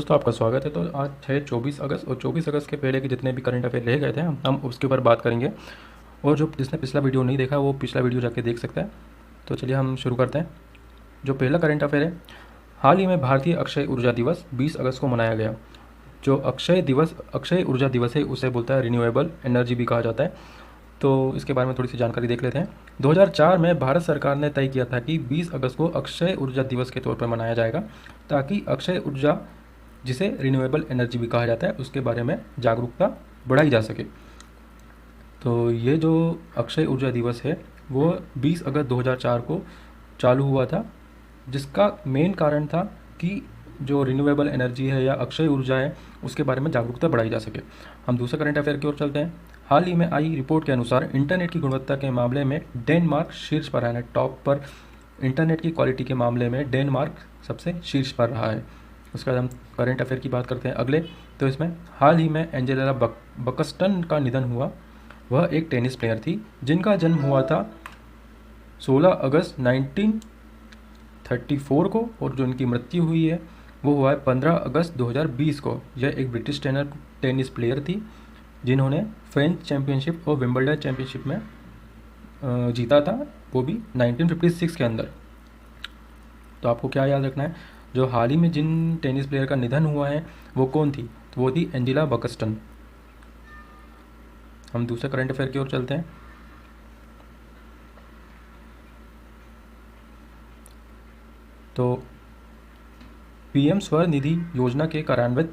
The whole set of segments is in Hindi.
दोस्तों, आपका स्वागत है। तो आज है 24 अगस्त और 24 अगस्त के पहले के जितने भी करंट अफेयर रह गए थे हम उसके ऊपर बात करेंगे। और जो जिसने पिछला वीडियो नहीं देखा वो पिछला वीडियो जाके देख सकता है। तो चलिए हम शुरू करते हैं। जो पहला करंट अफेयर है, हाल ही में भारतीय अक्षय ऊर्जा दिवस 20 अगस्त को मनाया गया। जो अक्षय ऊर्जा दिवस है उसे बोलता है रिन्यूएबल एनर्जी भी कहा जाता है। तो इसके बारे में थोड़ी सी जानकारी देख लेते हैं। 2004 में भारत सरकार ने तय किया था कि 20 अगस्त को अक्षय ऊर्जा दिवस के तौर पर मनाया जाएगा, ताकि अक्षय ऊर्जा, जिसे रिन्यूएबल एनर्जी भी कहा जाता है, उसके बारे में जागरूकता बढ़ाई जा सके। तो ये जो अक्षय ऊर्जा दिवस है वो 20 अगस्त 2004 को चालू हुआ था, जिसका मेन कारण था कि जो रिन्यूएबल एनर्जी है या अक्षय ऊर्जा है उसके बारे में जागरूकता बढ़ाई जा सके। हम दूसरे करंट अफेयर की ओर चलते हैं। हाल ही में आई रिपोर्ट के अनुसार इंटरनेट की गुणवत्ता के मामले में डेनमार्क शीर्ष पर है। टॉप पर इंटरनेट की क्वालिटी के मामले में डेनमार्क सबसे शीर्ष पर रहा है। उसके बाद हम करंट अफेयर की बात करते हैं अगले। तो इसमें हाल ही में एंजेला बकस्टन का निधन हुआ। वह एक टेनिस प्लेयर थी जिनका जन्म हुआ था 16 अगस्त 1934 को, और जो इनकी मृत्यु हुई है वो हुआ है 15 अगस्त 2020 को। यह एक ब्रिटिश टेनिस प्लेयर थी जिन्होंने फ्रेंच चैम्पियनशिप और विंबलडन चैम्पियनशिप में जीता था, वो भी 1956 के अंदर। तो आपको क्या याद रखना है, जो हाल ही में जिन टेनिस प्लेयर का निधन हुआ है वो कौन थी? तो वो थी एंजेला बकस्टन। हम दूसरे करंट अफेयर की ओर चलते हैं। तो पीएम स्वनिधि योजना के कार्यान्वित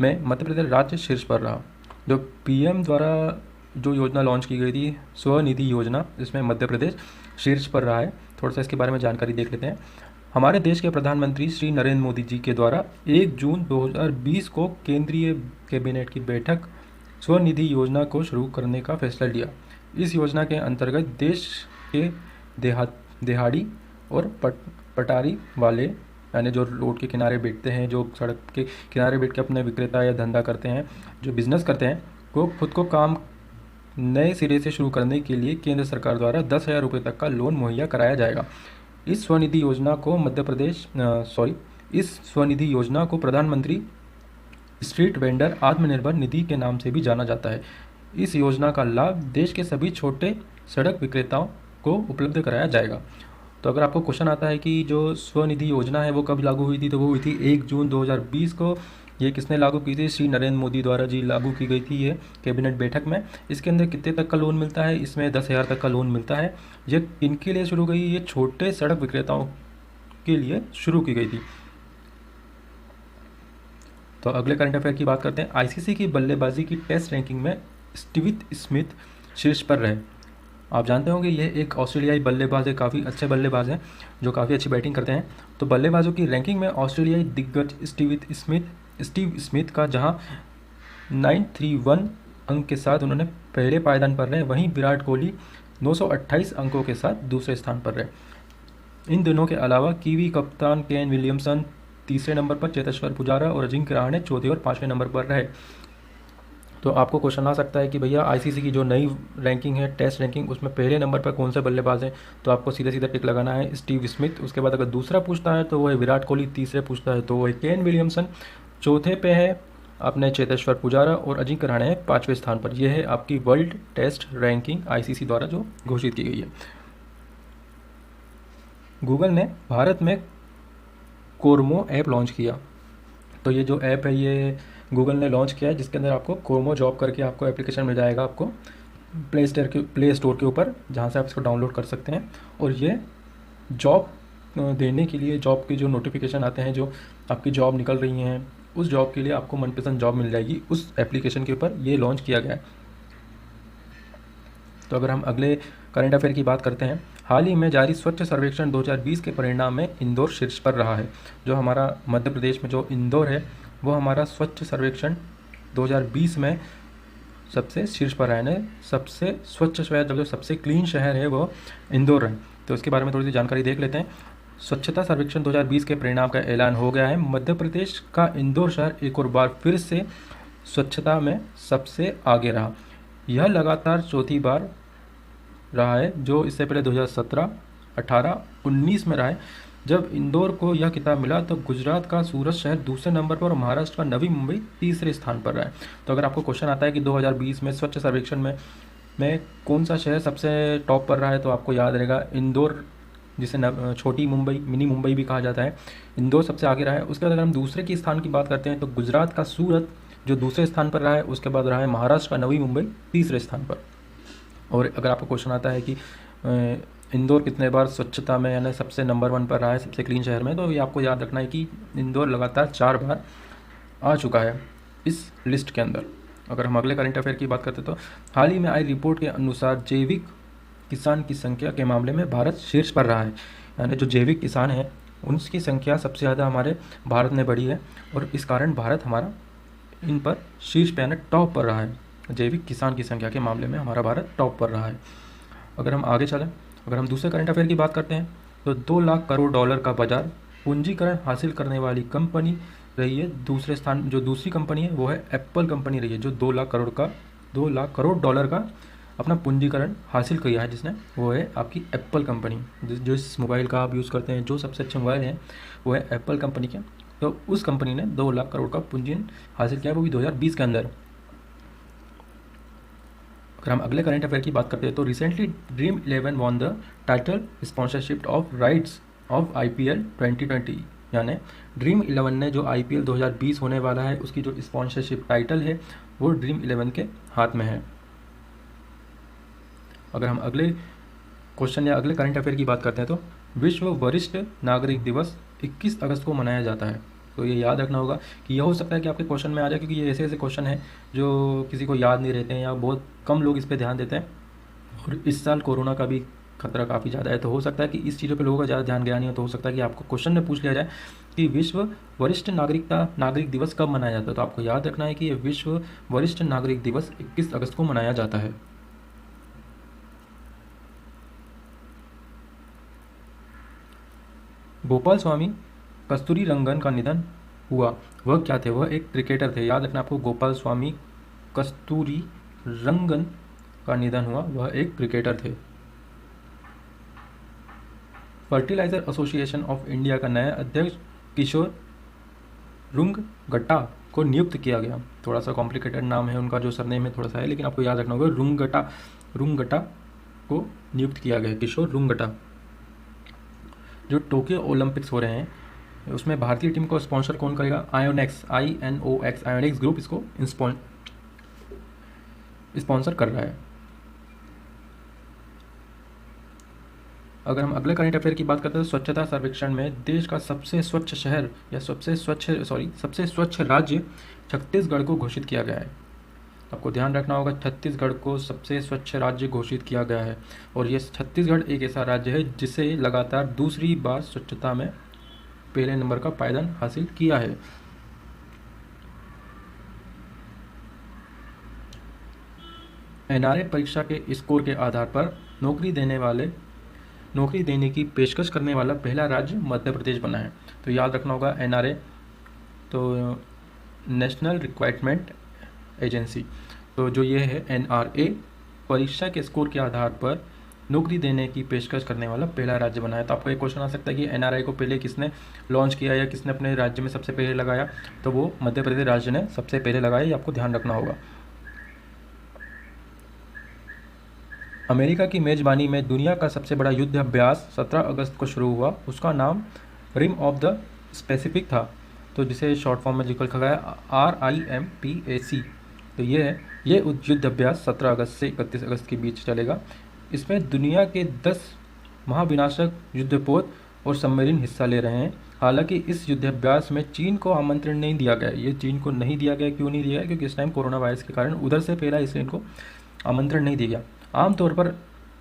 में मध्य प्रदेश राज्य शीर्ष पर रहा। जो पीएम द्वारा जो योजना लॉन्च की गई थी स्वनिधि योजना, इसमें मध्य प्रदेश शीर्ष पर रहा है। थोड़ा सा इसके बारे में जानकारी देख लेते हैं। हमारे देश के प्रधानमंत्री श्री नरेंद्र मोदी जी के द्वारा 1 जून 2020 को केंद्रीय कैबिनेट की बैठक स्वनिधि योजना को शुरू करने का फैसला लिया। इस योजना के अंतर्गत देश के दिहाड़ी और पटारी वाले, यानी जो रोड के किनारे बैठते हैं, जो सड़क के किनारे बैठ के अपने विक्रेता या धंधा करते हैं, जो बिजनेस करते हैं, को खुद को काम नए सिरे से शुरू करने के लिए केंद्र सरकार द्वारा 10,000 रुपये तक का लोन मुहैया कराया जाएगा। इस स्वनिधि योजना को प्रधानमंत्री स्ट्रीट वेंडर आत्मनिर्भर निधि के नाम से भी जाना जाता है। इस योजना का लाभ देश के सभी छोटे सड़क विक्रेताओं को उपलब्ध कराया जाएगा। तो अगर आपको क्वेश्चन आता है कि जो स्वनिधि योजना है वो कब लागू हुई थी, तो वो हुई थी 1 जून 2020 को। ये किसने लागू की थी? श्री नरेंद्र मोदी द्वारा जी लागू की गई थी ये कैबिनेट बैठक में। इसके अंदर कितने तक का लोन मिलता है? इसमें 10,000 तक का लोन मिलता है। ये इनके लिए शुरू गई, ये छोटे सड़क विक्रेताओं के लिए शुरू की गई थी। तो अगले करंट अफेयर की बात करते हैं। आईसीसी की बल्लेबाजी की टेस्ट रैंकिंग में स्टीव स्मिथ शीर्ष पर रहे। आप जानते होंगे ये एक ऑस्ट्रेलियाई बल्लेबाज है, काफ़ी अच्छे बल्लेबाज हैं जो काफ़ी अच्छी बैटिंग करते हैं। तो बल्लेबाजों की रैंकिंग में ऑस्ट्रेलियाई दिग्गज स्टीव स्मिथ का जहां 931 अंक के साथ उन्होंने पहले पायदान पर रहे, वहीं विराट कोहली 928 अंकों के साथ दूसरे स्थान पर रहे। इन दिनों के अलावा कीवी कप्तान केन विलियमसन तीसरे नंबर पर, चेतेश्वर पुजारा और अजिंक्य रहाणे चौथे और पाँचवें नंबर पर रहे। तो आपको क्वेश्चन आ सकता है कि भैया आईसीसी की जो नई रैंकिंग है, टेस्ट रैंकिंग, उसमें पहले नंबर पर कौन से बल्लेबाज हैं? तो आपको सीधा सीधा टिक लगाना है स्टीव स्मिथ। उसके बाद अगर दूसरा पूछता है तो वो है विराट कोहली, तीसरे पूछता है तो वो है केन विलियमसन, चौथे पे है अपने चेतेश्वर पुजारा और अजिंक्य रहाणे है पाँचवें स्थान पर। यह है आपकी वर्ल्ड टेस्ट रैंकिंग आईसीसी द्वारा जो घोषित की गई है। गूगल ने भारत में कोरमो ऐप लॉन्च किया। तो ये जो ऐप है ये गूगल ने लॉन्च किया है, जिसके अंदर आपको कोरमो जॉब करके आपको एप्लीकेशन मिल जाएगा आपको प्ले स्टोर के ऊपर, जहाँ से आप इसको डाउनलोड कर सकते हैं। और ये जॉब देने के लिए, जॉब के जो नोटिफिकेशन आते हैं, जो आपकी जॉब निकल रही हैं, उस जॉब के लिए आपको मनपसंद जॉब मिल जाएगी उस एप्लीकेशन के ऊपर। ये लॉन्च किया गया है। तो अगर हम अगले करंट अफेयर की बात करते हैं, हाल ही में जारी स्वच्छ सर्वेक्षण 2020 के परिणाम में इंदौर शीर्ष पर रहा है। जो हमारा मध्य प्रदेश में जो इंदौर है वो हमारा स्वच्छ सर्वेक्षण 2020 में सबसे शीर्ष पर है। सबसे स्वच्छ शहर, जो सबसे क्लीन शहर है वो इंदौर है। तो इसके बारे में थोड़ी सी जानकारी देख लेते हैं। स्वच्छता सर्वेक्षण 2020 के परिणाम का ऐलान हो गया है। मध्य प्रदेश का इंदौर शहर एक और बार फिर से स्वच्छता में सबसे आगे रहा। यह लगातार चौथी बार रहा है, जो इससे पहले 2017, 18, 19 में रहा है। जब इंदौर को यह खिताब मिला तो गुजरात का सूरत शहर दूसरे नंबर पर और महाराष्ट्र का नवी मुंबई तीसरे स्थान पर रहा है। तो अगर आपको क्वेश्चन आता है कि 2020 में स्वच्छ सर्वेक्षण में कौन सा शहर सबसे टॉप पर रहा है, तो आपको याद रहेगा इंदौर, जिसे छोटी मुंबई, मिनी मुंबई भी कहा जाता है, इंदौर सबसे आगे रहा है। उसके बाद अगर हम दूसरे की स्थान की बात करते हैं तो गुजरात का सूरत जो दूसरे स्थान पर रहा है, उसके बाद रहा है महाराष्ट्र का नवी मुंबई तीसरे स्थान पर। और अगर आपको क्वेश्चन आता है कि इंदौर कितने बार स्वच्छता में यानी सबसे नंबर 1 पर रहा है, सबसे क्लीन शहर में, तो ये आपको याद रखना है कि इंदौर लगातार 4 बार आ चुका है इस लिस्ट के अंदर। अगर हम अगले करंट अफेयर की बात करते तो हाल ही में आई रिपोर्ट के अनुसार जैविक किसान की संख्या के मामले में भारत शीर्ष पर रहा है। यानी जो जैविक किसान हैं उनकी संख्या सबसे ज़्यादा हमारे भारत में बढ़ी है और इस कारण भारत हमारा इन पर शीर्ष पे यानी टॉप पर रहा है। जैविक किसान की संख्या के मामले में हमारा भारत टॉप पर रहा है। अगर हम आगे चलें, अगर हम दूसरे करंट अफेयर की बात करते हैं तो 2 लाख करोड़ डॉलर का बाजार पूंजीकरण हासिल करने वाली कंपनी रही है दूसरे स्थान। जो दूसरी कंपनी है वो है एप्पल कंपनी रही है, जो 2 लाख करोड़ डॉलर का अपना पूंजीकरण हासिल किया है जिसने, वो है आपकी एप्पल कंपनी। जो इस मोबाइल का आप यूज़ करते हैं, जो सबसे अच्छे मोबाइल हैं वो है एप्पल कंपनी के। तो उस कंपनी ने 2 लाख करोड़ का पूंजी हासिल किया, वो भी 2020 के अंदर। अगर हम अगले करंट अफेयर की बात करते हैं तो recently dream 11 won the title sponsorship of rights of IPL 2020। यानी ड्रीम 11 ने जो IPL 2020 होने वाला है उसकी जो स्पॉन्सरशिप टाइटल है वो ड्रीम 11 के हाथ में है। अगर हम अगले क्वेश्चन या अगले करंट अफेयर की बात करते हैं तो विश्व वरिष्ठ नागरिक दिवस 21 अगस्त को मनाया जाता है। तो ये याद रखना होगा कि यह हो सकता है कि आपके क्वेश्चन में आ जाए, क्योंकि ये ऐसे ऐसे क्वेश्चन हैं जो किसी को याद नहीं रहते हैं या बहुत कम लोग इस पर ध्यान देते हैं। और इस साल कोरोना का भी खतरा काफ़ी ज़्यादा है, तो हो सकता है कि इस चीज़ों पे लोगों का ज़्यादा ध्यान गया नहीं हो, तो हो सकता है कि आपको क्वेश्चन में पूछ लिया जाए कि विश्व वरिष्ठ नागरिक दिवस कब मनाया जाता है। तो आपको याद रखना है कि ये विश्व वरिष्ठ नागरिक दिवस 21 अगस्त को मनाया जाता है। गोपाल स्वामी कस्तूरी रंगन का निधन हुआ, वह क्या थे? वह एक क्रिकेटर थे। याद रखना आपको, गोपाल स्वामी कस्तूरी रंगन का निधन हुआ, वह एक क्रिकेटर थे। फर्टिलाइजर एसोसिएशन ऑफ इंडिया का नया अध्यक्ष किशोर रुंगगट्टा को नियुक्त किया गया। थोड़ा सा कॉम्प्लिकेटेड नाम है उनका, जो सरनेम है थोड़ा सा है, लेकिन आपको याद रखना होगा रुंगगट्टा को नियुक्त किया गया, किशोर रुंगगट्टा। जो टोक्यो ओलंपिक्स हो रहे हैं उसमें भारतीय टीम को स्पॉन्सर कौन करेगा? INOX ग्रुप इसको स्पॉन्सर कर रहा है। अगर हम अगले करंट अफेयर की बात करते हैं तो स्वच्छता सर्वेक्षण में देश का सबसे स्वच्छ शहर या सबसे स्वच्छ राज्य छत्तीसगढ़ को घोषित किया गया है। आपको ध्यान रखना होगा, छत्तीसगढ़ को सबसे स्वच्छ राज्य घोषित किया गया है और ये छत्तीसगढ़ एक ऐसा राज्य है जिसे लगातार दूसरी बार स्वच्छता में पहले नंबर का पायदान हासिल किया है। NRA परीक्षा के स्कोर के आधार पर नौकरी देने की पेशकश करने वाला पहला राज्य मध्य प्रदेश बना है। तो याद रखना होगा, NRA तो नेशनल रिक्वायरमेंट एजेंसी, तो जो ये है NRA परीक्षा के स्कोर के आधार पर नौकरी देने की पेशकश करने वाला पहला राज्य बना है। तो आपको एक क्वेश्चन आ सकता है कि NRA को पहले किसने लॉन्च किया या किसने अपने राज्य में सबसे पहले लगाया? तो वो मध्य प्रदेश राज्य ने सबसे पहले लगाया, ये आपको ध्यान रखना होगा। अमेरिका की मेजबानी में दुनिया का सबसे बड़ा युद्ध अभ्यास 17 अगस्त को शुरू हुआ। उसका नाम रिम ऑफ द पैसिफिक था, तो जिसे शॉर्ट फॉर्म में लिखा गया RIMPAC। तो ये है, ये युद्ध अभ्यास 17 अगस्त से 31 अगस्त के बीच चलेगा। इसमें दुनिया के 10 महाविनाशक युद्धपोत और सबमरीन हिस्सा ले रहे हैं। हालांकि इस युद्धाभ्यास में चीन को आमंत्रण नहीं दिया गया। ये चीन को नहीं दिया गया, क्यों नहीं दिया गया? क्योंकि इस टाइम कोरोना वायरस के कारण उधर से फैला, इसलिए इनको आमंत्रण नहीं दिया गया। आमतौर पर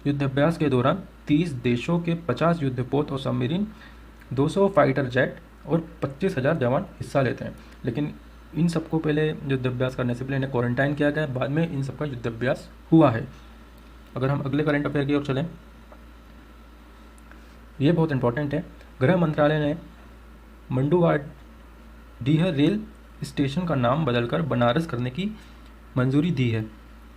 युद्धाभ्यास के दौरान 30 देशों के 50 युद्धपोत और सबमरीन, 200 फाइटर जेट और 25,000 जवान हिस्सा लेते हैं। लेकिन इन सबको पहले युद्धाभ्यास करने से पहले इन्हें क्वारंटाइन किया गया, बाद में इन सबका युद्धाभ्यास हुआ है। अगर हम अगले करंट अफेयर की ओर चलें, ये बहुत इंपॉर्टेंट है। गृह मंत्रालय ने मंडुवाडीह रेल स्टेशन का नाम बदलकर बनारस करने की मंजूरी दी है।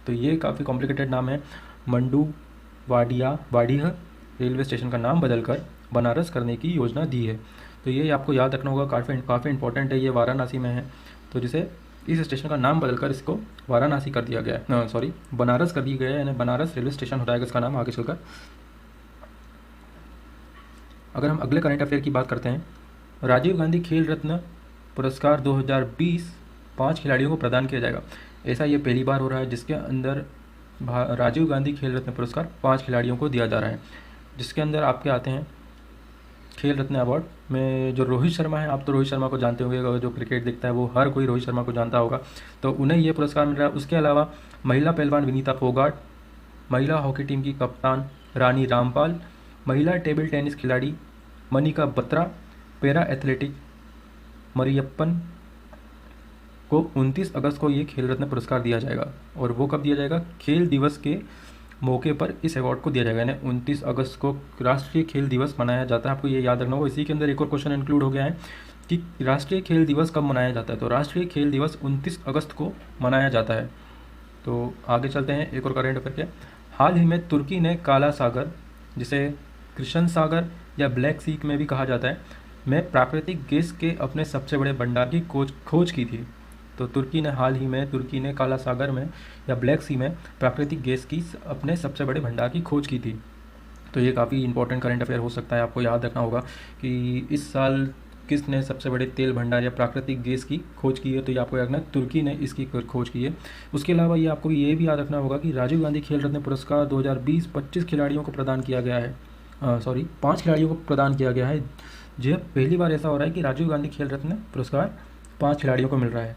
तो ये काफ़ी कॉम्प्लिकेटेड नाम है, मंडुवाडीह रेलवे स्टेशन का नाम बदलकर बनारस करने की योजना दी है। तो ये आपको याद रखना होगा, काफ़ी इंपॉर्टेंट है, ये वाराणसी में है। तो जिसे इस स्टेशन का नाम बदलकर इसको वाराणसी कर दिया गया है, सॉरी बनारस कर दिया गया है, यानी बनारस रेलवे स्टेशन हो जाएगा इसका नाम आगे चलकर। अगर हम अगले करंट अफेयर की बात करते हैं, राजीव गांधी खेल रत्न पुरस्कार 2020 5 खिलाड़ियों को प्रदान किया जाएगा। ऐसा ये पहली बार हो रहा है जिसके अंदर राजीव गांधी खेल रत्न पुरस्कार 5 खिलाड़ियों को दिया जा रहा है, जिसके अंदर आपके आते हैं खेल रत्न अवार्ड में जो रोहित शर्मा है। आप तो रोहित शर्मा को जानते होंगे, अगर जो क्रिकेट देखता है वो हर कोई रोहित शर्मा को जानता होगा, तो उन्हें ये पुरस्कार मिल रहा है। उसके अलावा महिला पहलवान विनीता फोगाट, महिला हॉकी टीम की कप्तान रानी रामपाल, महिला टेबल टेनिस खिलाड़ी मनिका बत्रा, पैरा एथलेटिक मरियप्पन को 29 अगस्त को ये खेल रत्न पुरस्कार दिया जाएगा। और वो कब दिया जाएगा? खेल दिवस के मौके पर इस अवार्ड को दिया जाएगा, यानी 29 अगस्त को राष्ट्रीय खेल दिवस मनाया जाता है। आपको ये याद रखना होगा। इसी के अंदर एक और क्वेश्चन इंक्लूड हो गया है कि राष्ट्रीय खेल दिवस कब मनाया जाता है, तो राष्ट्रीय खेल दिवस 29 अगस्त को मनाया जाता है। तो आगे चलते हैं एक और करंट अफेयर के। हाल ही में तुर्की ने काला सागर, जिसे कृष्ण सागर या ब्लैक सी में भी कहा जाता है, में प्राकृतिक गैस के अपने सबसे बड़े भंडार की खोज की थी। तो तुर्की ने हाल ही में काला सागर में या ब्लैक सी में प्राकृतिक गैस की अपने सबसे बड़े भंडार की खोज की थी। तो ये काफ़ी इंपॉर्टेंट करंट अफेयर हो सकता है, आपको याद रखना होगा कि इस साल किसने सबसे बड़े तेल भंडार या प्राकृतिक गैस की खोज की है। तो ये आपको याद रखना, तुर्की ने इसकी खोज की है। उसके अलावा ये आपको ये भी याद रखना होगा कि राजीव गांधी खेल रत्न पुरस्कार 2020 25 खिलाड़ियों को प्रदान किया गया है, 5 खिलाड़ियों को प्रदान किया गया है। जो पहली बार ऐसा हो रहा है कि राजीव गांधी खेल रत्न पुरस्कार 5 खिलाड़ियों को मिल रहा है।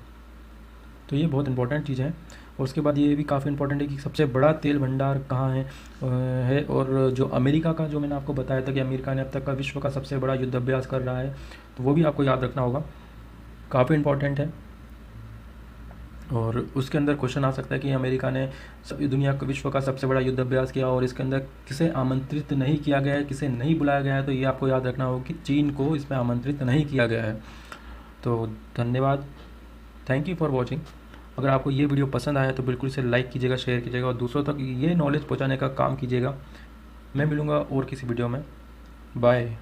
तो ये बहुत इंपॉर्टेंट चीज़ है। और उसके बाद ये भी काफ़ी इंपॉर्टेंट है कि सबसे बड़ा तेल भंडार कहाँ है। और जो अमेरिका का, जो मैंने आपको बताया था कि अमेरिका ने अब तक का विश्व का सबसे बड़ा युद्ध अभ्यास कर रहा है, तो वो भी आपको याद रखना होगा, काफ़ी इंपॉर्टेंट है। और उसके अंदर क्वेश्चन आ सकता है कि अमेरिका ने दुनिया का विश्व का सबसे बड़ा युद्ध अभ्यास किया और इसके अंदर किसे आमंत्रित नहीं किया गया है, किसे नहीं बुलाया गया है। तो ये आपको याद रखना होगा कि चीन को इसमें आमंत्रित नहीं किया गया है। तो धन्यवाद, थैंक यू फॉर वॉचिंग। अगर आपको ये वीडियो पसंद आया तो बिल्कुल इसे लाइक कीजिएगा, शेयर कीजिएगा और दूसरों तक ये नॉलेज पहुंचाने का काम कीजिएगा। मैं मिलूँगा और किसी वीडियो में। बाय।